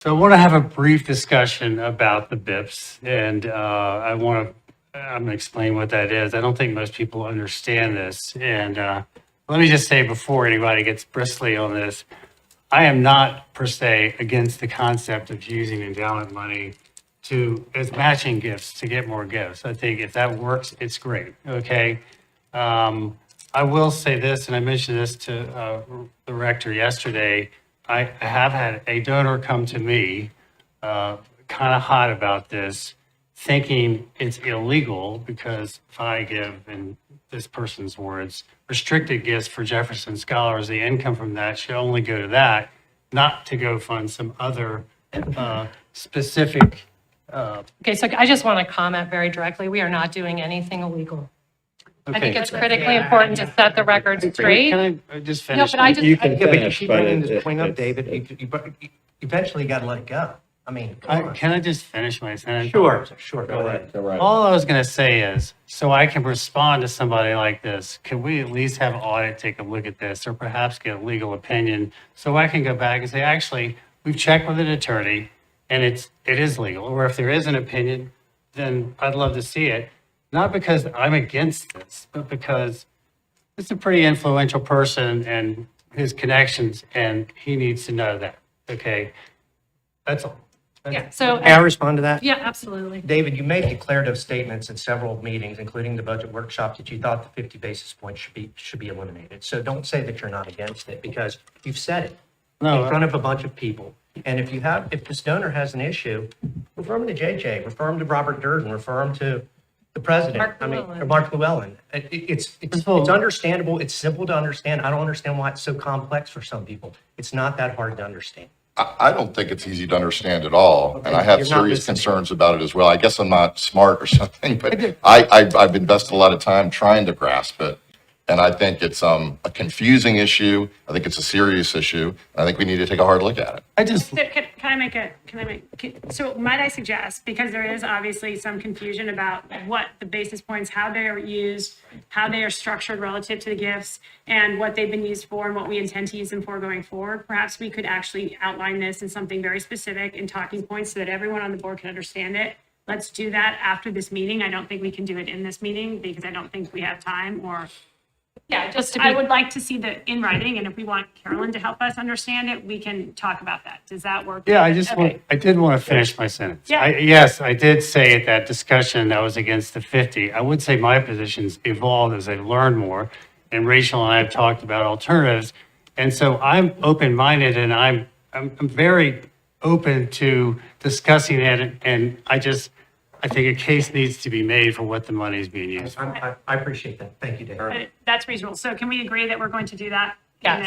So I want to have a brief discussion about the BIPs, and I'm going to explain what that is. I don't think most people understand this. And let me just say before anybody gets bristly on this, I am not per se against the concept of using endowment money as matching gifts to get more gifts. I think if that works, it's great. Okay. I will say this, and I mentioned this to the rector yesterday. I have had a donor come to me kind of hot about this, thinking it's illegal because if I give, in this person's words, restricted gifts for Jefferson Scholars, the income from that should only go to that, not to go fund some other specific. Okay, so I just want to comment very directly. We are not doing anything illegal. I think it's critically important to set the record straight. Can I just No, finish? but I just, You can Yeah, but you finish, keep but bringing this point up, it's- David. You eventually got to let it go. I mean, come on. Can I just finish my sentence? Sure, go ahead. All right. All I was going to say is, so I can respond to somebody like this, can we at least have Audit take a look at this or perhaps get a legal opinion so I can go back and say, actually, we've checked with an attorney and it is legal. Or if there is an opinion, then I'd love to see it. Not because I'm against this, but because it's a pretty influential person and his connections, and he needs to know that. Okay, that's all. yeah, so, May I respond to that? yeah, absolutely. David, you made declarative statements in several meetings, including the budget workshop, that you thought the 50 basis points should be eliminated. So don't say that you're not against it, because you've said it No, in front of a bunch of people. And if this donor has an issue, refer him to JJ, refer him to Robert Durden, refer him to the president. Mark Or Mark Llewellyn. It's understandable. It's simple to understand. I don't understand why it's so complex for some people. It's not that hard to understand. I don't think it's easy to understand at all, and I Okay, have you're not serious listening. concerns about it as well. I guess I'm not smart or something, but I've invested a lot of time trying to grasp it. And I think it's a confusing issue. I think it's a serious issue. I think we need to take a hard look at it. I just, So might I suggest, because there is obviously some confusion about what the basis points, how they are used, how they are structured relative to the gifts, and what they've been used for and what we intend to use them for going forward, perhaps we could actually outline this in something very specific in talking points so that everyone on the board can understand it. Let's do that after this meeting. I don't think we can do it in this meeting because I don't think we have time, or Yeah, just to I be, would like to see the in writing, and if we want Carolyn to help us understand it, we can talk about that. Does that work? yeah, Okay. I did want to finish my sentence. Yeah. Yes, I did say at that discussion I was against the 50. I would say my position's evolved as I've learned more, and Rachel and I have talked about alternatives. And so I'm open-minded, and I'm very open to discussing it, and I think a case needs to be made for what the money is being used for. I appreciate that. Thank you, David. That's reasonable. So can we agree that we're going to do that? Yes.